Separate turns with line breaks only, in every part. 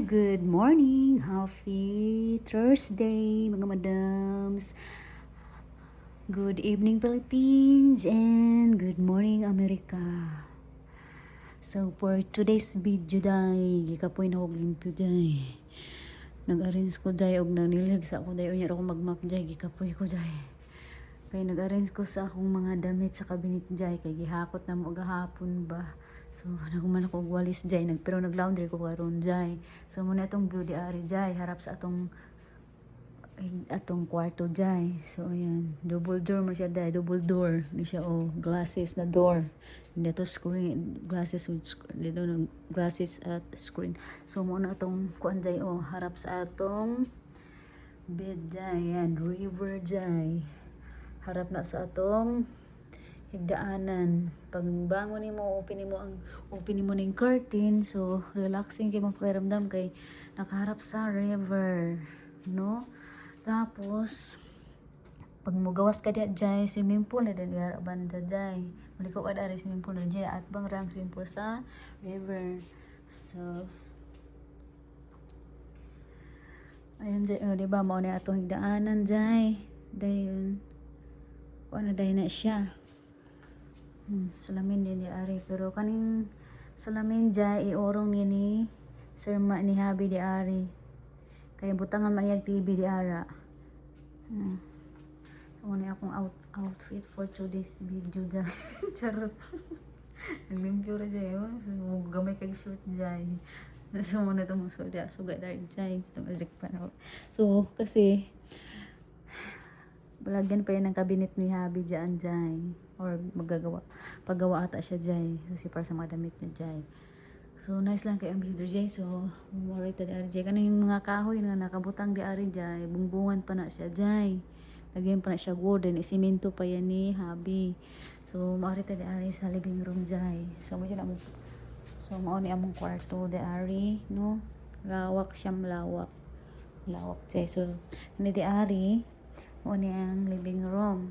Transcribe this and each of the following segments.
good morning! Happy Thursday, mga madams! Good evening, Philippines! And good morning, America! So, for today's video, day, gikapoy na huwag limpyo, day. Nag-arrange ko, day, og nanilig sa ako, day. Unyar ako mag-map, day, gikapoy ko, day. Kaya nag-arrange ko sa akong mga damit sa cabinet, day. Kaya gihakot na mo gahapon ba. So, naguman ako walis jay, pero nag-laundry ko karon jay. So, muna itong view di ari jay, harap sa atong kwarto jay. So, ayan, double door mo siya jay, double door. Hindi siya, glasses na door. Dito screen, glasses with dito glasses at screen. So, muna itong kuan jay, harap sa atong bed jay, ayan, river jay. Harap na sa atong higdaanan. Pag bangon nimo, open mo ning curtain, so relaxing kay mapakiramdam kay nakaharap sa river, no? Tapos pag mugawas ka diya jay, swimming pool na diya banda jay. Maliko ka dari swimming pool na diya at bang rang swimming pool sa river. So ayan jay, di ba mao ni atong higdaanan jay. Dayon ano day na siya. Salamin din di ari, pero kaning salamin jay iorong ni Sir Ma ni Habi di ari, kaya butangan man yung TV di ara. So ano akong outfit for today's video jay. Charot. Naglimpyo ra jay, so gamay kag short jay. So muna itong suga dari jay, itong adrik pa na. So kasi balagyan pa yan ng cabinet ni Habi dyan jay, or paggawa ata siya jay, kasi para sa mga damit niya jay. So nice lang kay ang video jay. So mura ito di ari jay, kanang yung mga kahoy na nakabutang di ari jay, bungbungan pa na siya jay, lagyan pa na siya wooden, isimento pa yan ni Habi. So mura ito di ari sa living room jay. So mo dyan among, so mao ni among kwarto di ari, no? Lawak siyang lawak jay. So hindi di ari o ang living room.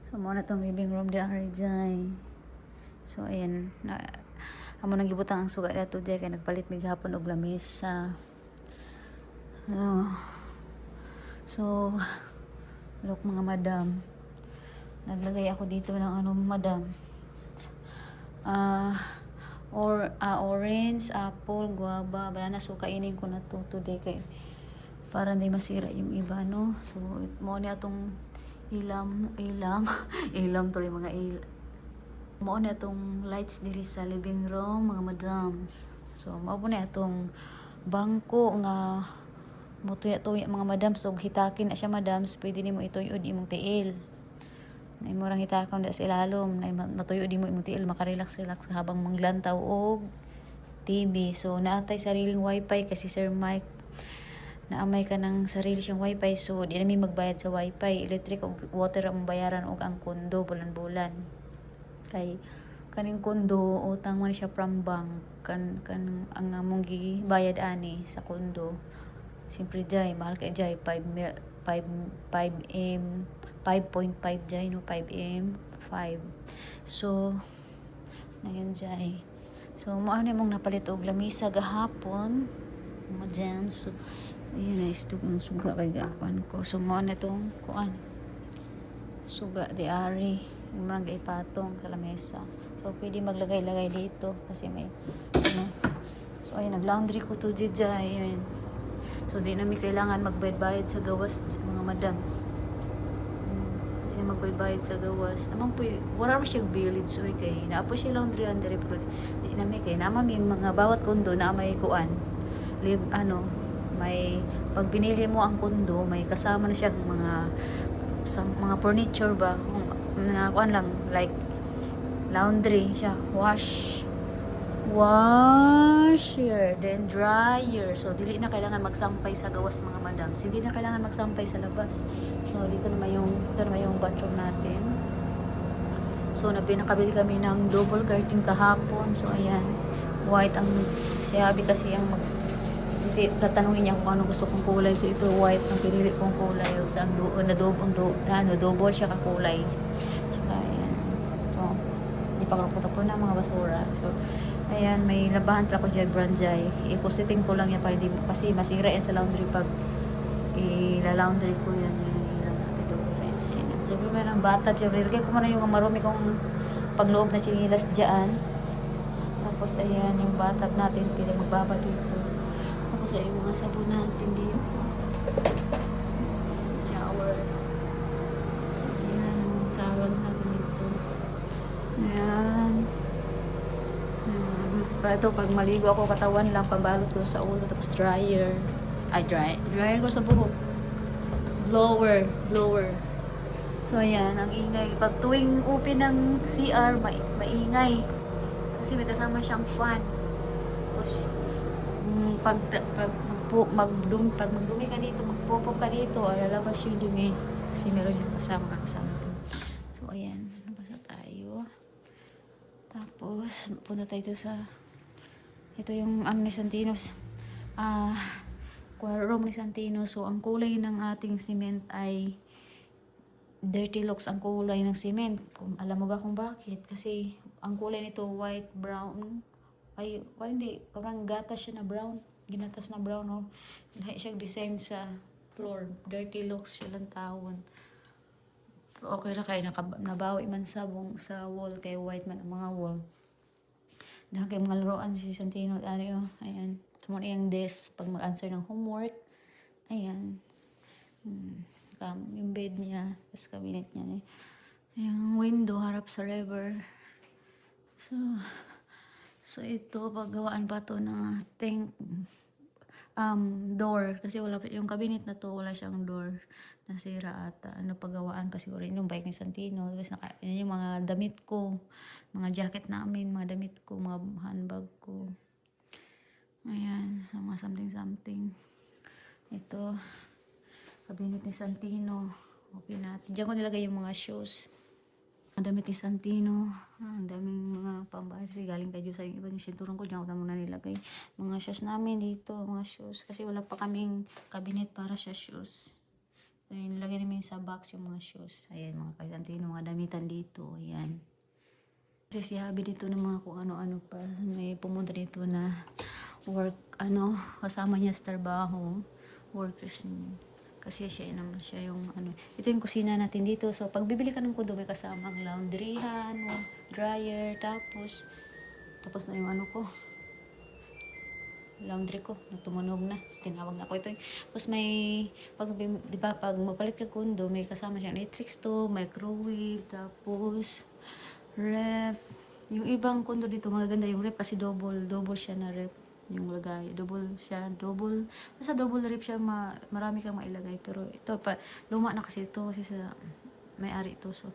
So mo na tong living room di ari jay. So ayan na amo nang gibutang ang suga dato jay, kay nagpalit mig hapon og lamesa. So look mga madam, naglagay ako dito ng madam, orange, apple, guava, banana. So kainin ko na to today kay para hindi masira yung iba, no? So mo ni atong ilam tuloy mga mo ni atong lights diri sa living room mga madams. So mao ni atong bangko nga mutuya-tuya mga madams. So hitakin na siya madams, pwede nimo ituyod imong tiil na imong hitakon da sa ilalom, na matuyo di mo imong tiil, makarelax habang manglantaw og TV. So naatay sariling wifi kasi Sir Mike naamay ka ng sarili siyang wifi, so di na may magbayad sa wifi. Electric o water ang bayaran og ang kondo bulan-bulan. Kay kaning kondo utang man siya from bank, kan ang among gibayad ani sa kondo. Siyempre jay, mahal kay jay 5.5 jay, no? 5M 5. So ayan jay. So mao ni mong napalit og lamisa gahapon mga jam. So ayun na istog ng suga kay gapan ko. So mao na tong kuan suga di ari, yung mga ipatong sa lamesa. So pwede maglagay-lagay dito kasi may So ayun, nag-laundry ko to jay. Ayun. So di na mi kailangan magbayad-bayad sa gawas mga madams. Di na magbayad-bayad sa gawas. Naman po, wala mo siyang village. So kay naapo siya laundry under, pero di na mi kay naman may mga bawat kondo na may kuan. May pag binili mo ang kondo, may kasama na siya mga furniture ba, mga kuan lang, like laundry siya, washer, then dryer. So dili na kailangan magsampay sa gawas mga madams, hindi na kailangan magsampay sa labas. So dito naman yung bathroom natin. So nakabili kami ng double curtain kahapon. So ayan, white ang si Habi kasi ang tatanungin niya kung ano gusto kong kulay. So ito white ang pinili kong kulay. So ang double siya ka kulay. Tsaka ayan. So pagkakapot na mga basura. So, ayan, may labahan tala ko dyan, branjay. Ipusiting ko lang yan para hindi, kasi masira yan sa laundry pag ila-laundry ko yan. Yung ilang natin doon. Sabi mo ng bata dyan, ilagay ko muna yung marumi kong pangloob na chinilas dyan. Tapos, ayan, yung bathtub natin, pwede magbaba dito. Tapos, ayan, yung mga sabon natin dito. Shower. So, ayan, yung towel natin dito. Ayan. Ito, pag maligo ako, katawan lang, pabalot ko sa ulo, tapos dryer. Ay, dryer ko sa buhok. Blower. So, ayan, ang ingay. Pag tuwing open ng CR, maingay. Kasi may kasama siyang fan. Tapos, pag magdumi ka dito, magpupop ka dito, lalabas yung dumi. Kasi meron yung kasama. So, ayan, nabasa tayo. Tapos, punta tayo ito yung ano ni Santinos. Room ni Santino. So, ang kulay ng ating cement ay dirty looks ang kulay ng cement. Alam mo ba kung bakit? Kasi, ang kulay nito white, brown. Ay, hindi. Parang gatas siya na brown. Ginatas na brown. Oh. Lahat siyang design sa floor. Dirty looks siya lang tawon. Okay na kayo. Nabawi man sa wall. Kaya white man ang mga wall. Dahil kayo mga laruan si Santino. Ayan. Tumon yung desk pag mag-answer ng homework. Ayan. Yung bed niya. Tapos cabinet niya. Yung window harap sa river. So ito, paggawaan pa to ng ating door. Kasi wala yung cabinet na to, wala siyang door. Nasira ata. Paggawaan pa siguro yung bike ni Santino. Tapos yung mga damit ko. Mga jacket namin, mga damit ko, mga handbag ko. Ayan, so mga something. Ito, cabinet ni Santino. Okay natin. Diyan ko nilagay yung mga shoes. Ang damit ni Santino. Ang daming mga pambahay. Galing kay Diyos sa yung ibang sinturong ko. Diyan ko na muna nilagay. Mga shoes namin dito. Mga shoes. Kasi wala pa kaming cabinet para sa shoes. So, nilagay namin sa box yung mga shoes. Ayan, mga kay Santino. Mga damitan dito. Ayan. Kasi si Habi dito ng mga kung ano-ano pa. May pumunta dito na work, kasama niya sa trabaho. Workers niya. Kasi siya naman siya yung ito yung kusina natin dito. So, pag bibili ka ng kundo, may kasamang laundryhan, dryer, tapos na yung laundry ko, tumunog na. Tinawag na ako ito. Tapos may, pag mapalit ka kundo, may kasama siyang electric stove, microwave, tapos ref. Yung ibang kundo dito, magaganda yung ref kasi double siya na ref. Yung lagay, basta double ref siya, marami kang mailagay. Pero ito pa, luma na kasi ito kasi sa may-ari ito. So,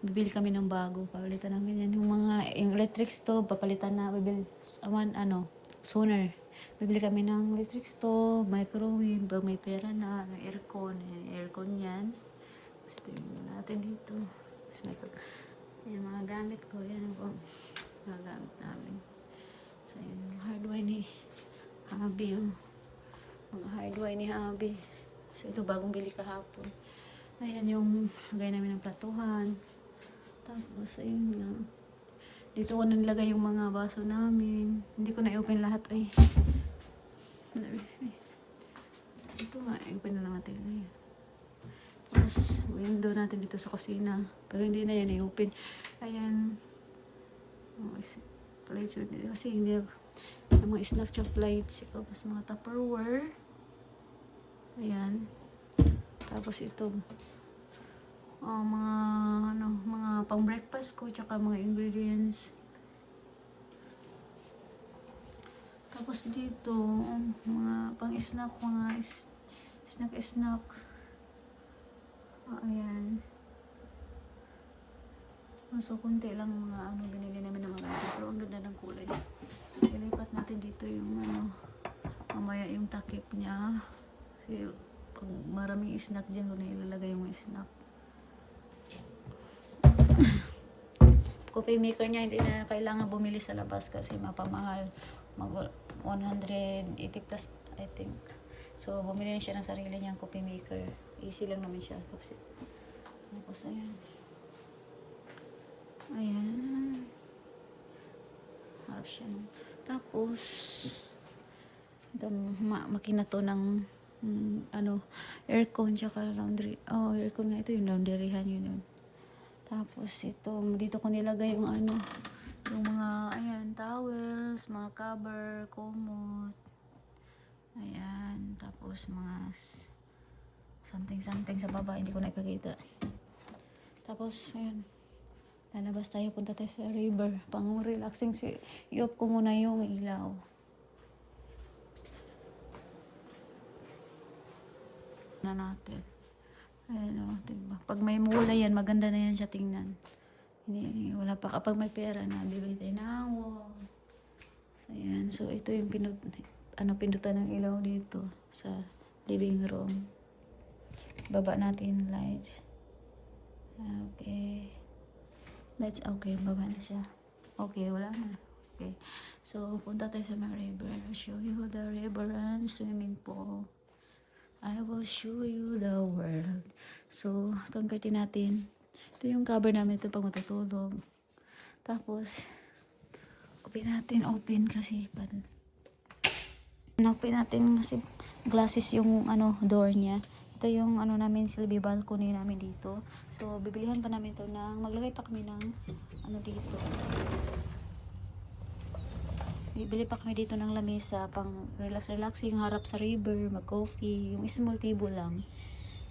bibili kami ng bago, papalitan namin yan. Yung electric stove, papalitan na, sooner. Bibili kami ng electric stove, microwave, pag may pera na, aircon yan. Gusto natin dito. Yung mga gamit ko, yan ang mga gamit namin. So, yung hardware ni Habi. Mga hardware ni Habi. So, ito bagong bili kahapon. Ayan yung lagay namin ng platuhan. Tapos, ayun nga. Dito ko nilagay yung mga baso namin. Hindi ko na-open lahat. Ito nga, i-open na lang natin. Tapos, window natin dito sa kusina. Pero hindi na yan i-open. Ayan. Plates. Kasi hindi yung mga snack siya plates. Tapos mga Tupperware. Ayan. Tapos ito. Mga pang breakfast ko. Tsaka mga ingredients. Tapos dito, mga pang snack. Mga snacks. Ayan. So, kunti lang mga binili namin ng mga ito. Pero ang ganda ng kulay. Ilipat natin dito yung mamaya yung takip niya. Kasi pag maraming snack dyan, doon na ilalagay yung snack. Coffee maker niya, hindi na kailangan bumili sa labas kasi mapamahal. 180 plus, I think. So, bumili na siya ng sarili niyang coffee maker. Easy lang naman siya. Tapos ayan. Ayan. half siya. No? Tapos, makina to ng aircon tsaka laundry. Oh, aircon nga ito, yung laundryhan yun. Tapos ito, dito ko nilagay yung yung mga, ayan, towels, mga cover, kumot. Ayan, tapos mga something sa baba, hindi ko na ipakita. Tapos, ayan, lalabas tayo, punta tayo sa river, pang relaxing. So, i-off ko muna yung ilaw. Na natin. Ayan o, diba? Pag may mula yan, maganda na yan siya tingnan. Hindi, wala pa. Kapag may pera na, bibili tayo ng wall. So, ayan. So, ito yung pindutan ng ilaw dito sa living room. Baba natin lights. Okay. Lights, okay. Baba na siya. Okay, wala na. Okay. So, punta tayo sa mga river. I'll show you the river and swimming pool. I will show you the world. So, itong curtain natin. Ito yung cover namin ito pag matutulog. Tapos, open kasi open natin kasi glasses yung door niya. Ito yung namin silbi balcony namin dito. So, bibilihan pa namin ito maglagay pa kami ng dito. Bibili pa kami dito ng lamesa pang relaxing harap sa river, mag-coffee, yung small table lang.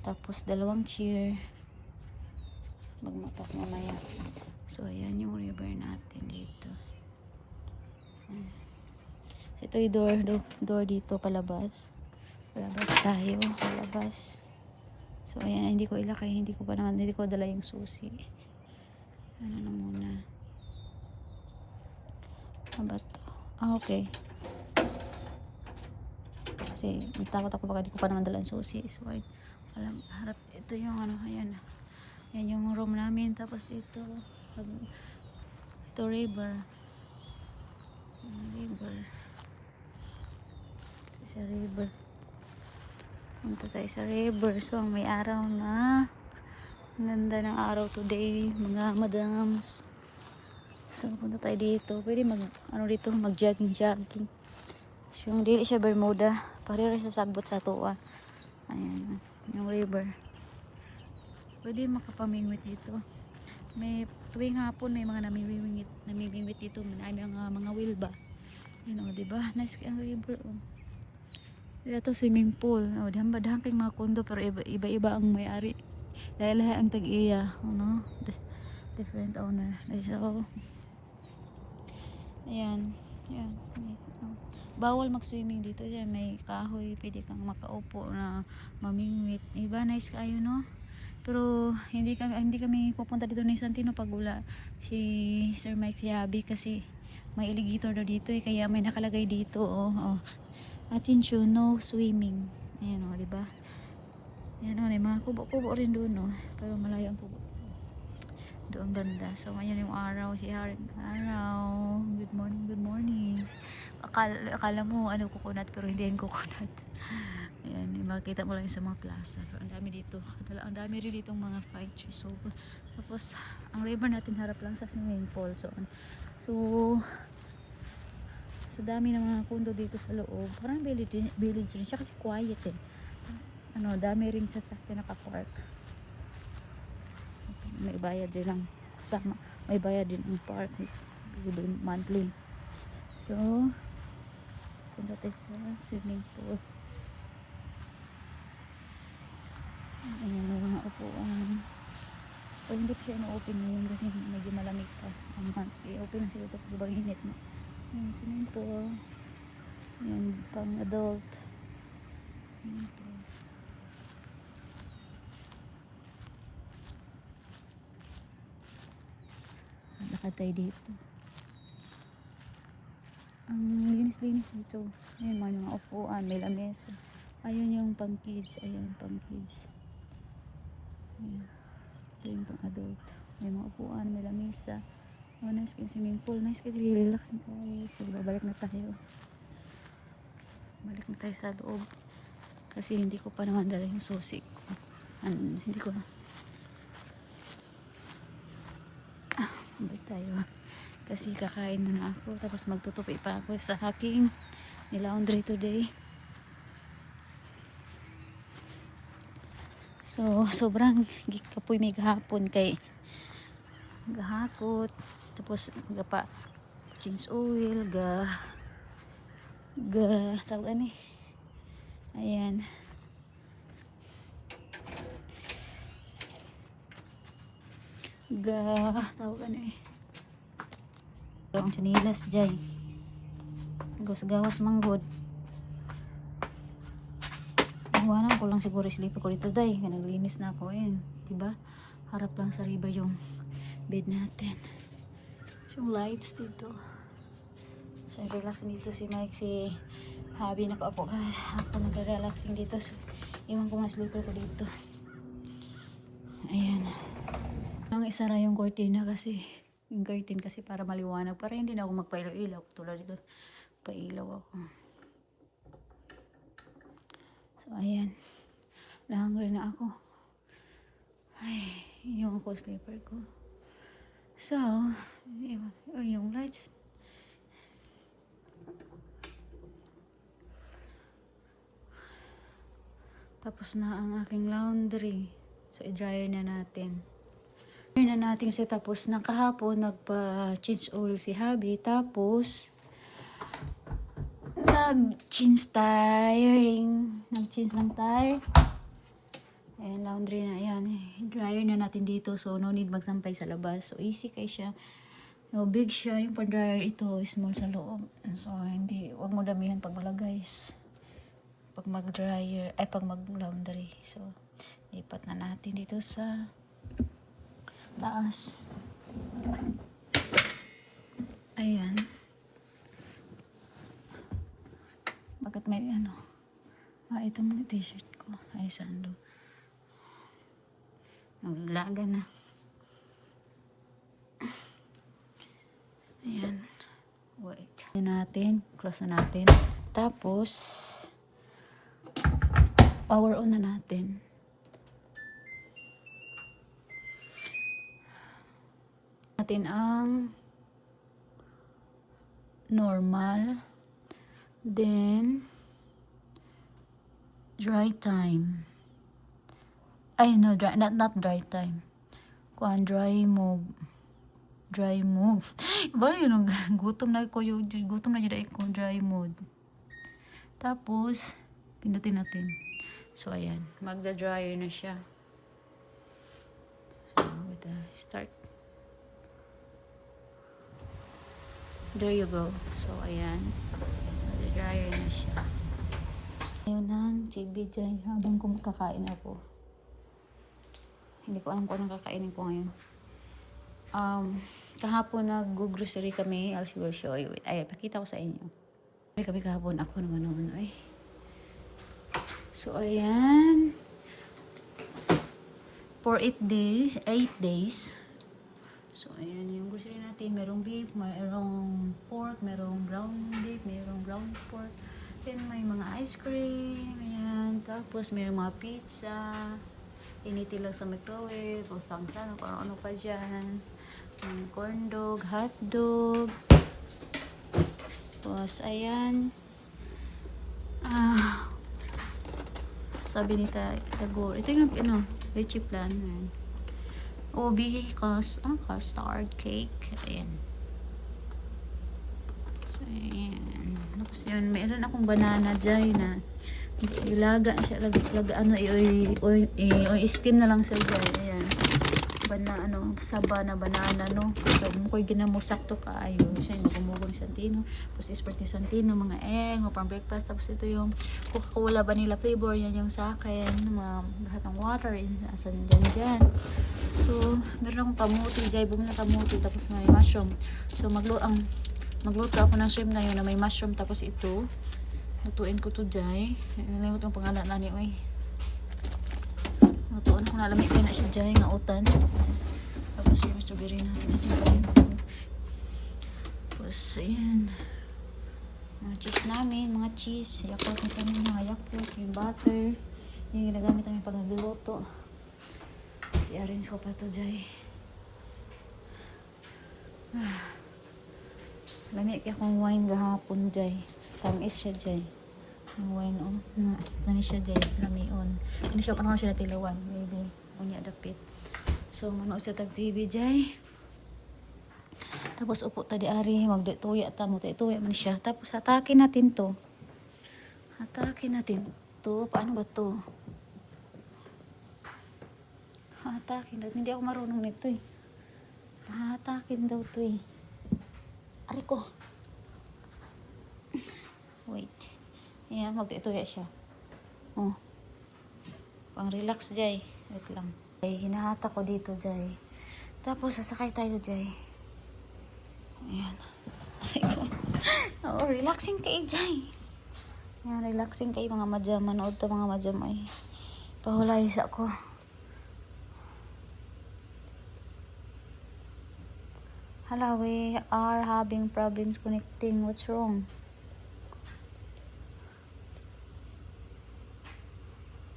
Tapos 2 chair. Magmapak mamaya. So ayan yung river natin dito. So ito yung door dito palabas. Palabas tayo, palabas. So ayan, hindi ko dala yung susi. Ano na muna. Ano ba to? Okay. Kasi natakot ako baka di ko pa naman dala ang susi. So harap ito yung ayan. Yan yung room namin. Tapos dito ito river. Sa river. Punta tayo sa river. So may araw na. Ang ganda ng araw today, mga madams. So punta tayo dito. Pwede mag-jogging. So yung dili siya Bermuda. Pareho siya sagbot sa tuwa. Ayan, yung river. Pwede makapamingwit dito. May tuwing hapon may mga namimingwit dito. May mga wilba. Yan o, diba? Nice ang river o. Dito swimming pool. O, dahang kayong mga kondo pero iba-iba ang may-ari. Dahil ang tag-iya. Different owner. So, ayan. Bawal mag-swimming dito. May kahoy. Pwede kang makaupo na mamingwit. Iba, nice kayo, no? Pero hindi kami pupunta dito ni Santino pag wala si Sir Mike Siabi kasi may alligator daw dito kaya may nakalagay dito attention, no swimming. Ayan o, diba? Ayan o, may mga kubo-kubo rin doon pero malayo ang kubo doon banda. So ngayon yung araw, araw. Good morning. Akala mo coconut pero hindi yan coconut. Ayan, makikita mo lang sa mga plaza. Pero ang dami dito. Ang dami rin ditong mga fine trees. So, tapos, ang river natin harap lang sa swimming pool. So, sa dami ng mga kondo dito sa loob. Parang village rin siya kasi quiet dami rin sasakyan nakapark. May bayad rin ang kasama. May bayad din ang park. Monthly. So, punta tayo sa swimming pool. Ayan, may mga upuan. O hindi pa siya ino-open ngayon kasi medyo malamig pa. I-open na siguro ito kapag init na. Ayan, swimming pool. Ayan, pang adult. Ayan po. Lakad tayo dito. Ang linis-linis dito. Ayan, mga upuan, may lamesa. Ayun yung pang kids. Ayan, pang kids. Ayan. Ito yung pang adult. May mga upuan, may lamesa. Nice kayo swimming pool. Nice kayo, relaxing tayo. So, babalik na tayo. Balik na tayo sa loob. Kasi hindi ko pa naman dala yung susi ko. Hindi ko balik tayo. Kasi kakain na ako. Tapos magtutupi pa ako sa aking nilaundry today. So, sobrang kapoy may gahapon kay gahakot. Tapos, gapa change oil, tawag ani. Ayan. Tawag ani. Ang chinilas jay. Gawas manggod. Iwanan ko lang siguro sleeper ko dito day. Naglinis na ako yun. Diba? Harap lang sa river yung bed natin. Yung lights dito. So, relax dito si Mike, si Habi na ako. Ako nag-relaxing dito. So, iwan ko na sleeper ko dito. Ayan. Ang isara yung cortina kasi. Yung curtain kasi para maliwanag. Para hindi na ako magpailaw-ilaw. Tulad dito. Pailaw ako. So, ayan. Nahangry na ako. Ay, yung ako sleeper ko. So, yung lights. Tapos na ang aking laundry. So, i-dryer na natin. I-dryer na natin siya. Tapos, kahapon, nagpa-change oil si Habi. Tapos, nag-change ng tire. Ayan, laundry na. Ayan, i-dryer na natin dito. So, no need magsampay sa labas. So, easy kay siya. No, big siya. Yung pa-dryer ito, small sa loob. So, wag mo damihan pag malagay. Pag mag-dryer, pag mag-laundry. So, lipat na natin dito sa taas. Ayan. Bakit may ito muna t-shirt ko. Ay, sando. Naglaga na. Ayan. Wait. Close na natin. Tapos, power on na natin. Natin ang normal. Then, dry time. Ay, no, not dry time. Dry move. Ba yun, gutom na yun ako, dry mode. Tapos, pindutin natin. So, ayan. Magda-dryer na siya. So, start. There you go. So, ayan. Magda-dryer na siya. Ayun ang TV dyan habang kumakain ako. Hindi ko alam kung anong kakainin ko ngayon. Kahapon nag-grocery kami. I will show you. Ay, pakita ko sa inyo. Kami kahapon. Ako naman. Ay. So, ayan. For 8 days. So, ayan yung grocery natin. Merong beef, merong pork, merong ground beef, merong ground pork. Then, may mga ice cream. Ayan. Tapos, merong mga pizza. Initin lang sa microwave. O, tangklan. Kung ano pa dyan. Corn dog, hot dog. Tapos, ayan. Sabi ni Tagor. Ito yung leche plan. Ubi, custard cake. Ayan. So, ayan. Tapos yun, meron akong banana dyan na ilaga siya. I-steam na lang siya dyan. Ayan. Saba na banana, no? So, mo ko'y ginamusak to kaayo. Siya yung magumugo ni Santino. Tapos, expert ni Santino, mga egg, pang breakfast. Tapos, ito yung Coca-Cola vanilla flavor. Yan yung sa akin. Lahat ng water. Asan dyan. So, meron akong kamuti. Jay, bumili na kamuti. Tapos, may mushroom. So, magluto ako ng shrimp ngayon na may mushroom. Tapos, ito. Lutuin ko to, Jay. Nalimot yung pangalan na ni, oy. Lutuin ako nalamig kayo na siya, Jay. Nga utan. Tapos, yung strawberry natin. Nandiyan pa rin. Tapos, ayan. Mga cheese namin. Mga cheese. Yakult na sa mga yakult. Yung butter. Yung ginagamit namin pag nagluluto. Si arrange ko pa to, Jay. Lami kaya akong wine gahapon jay. Tamis siya jay. Ang wine on. Tamis siya jay. Lamion. Ano siya kanang siya tilawan. Maybe. Unya dapit. So manood sa tag TV jay. Tapos upo ta di ari. Magdituya ta mo. Tuya man siya. Tapos atake natin to. Atake natin to. Paano ba to? Hatakin daw. Hindi ako marunong nito eh. Hatakin daw to eh. Ari ko. Wait. Ayan, magtituya siya. Oh. Pang relax jay. Wait lang. Ay, hinahata ko dito jay. Tapos sasakay tayo jay. Ayan. Ay ko. Oh, relaxing kay jay. Ayan, relaxing kay mga madam. Manood to mga madam ay. Pahulay sa ko. Hala, we are having problems connecting. What's wrong?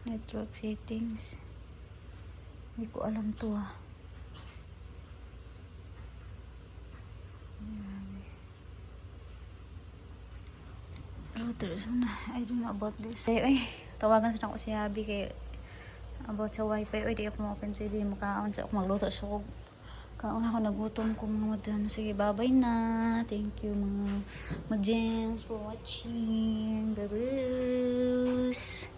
Network settings. Hindi ko alam to ah. Router. I don't know about this. Ay, tawagan sa ako si Habi kay about sa wifi. Ay, di ako ma-open sa ibig. Makaon sa ako magluto. So, kauna ako nagutom ko mga madam. Sige, bye-bye na. Thank you mga madams for watching. Bye-bye.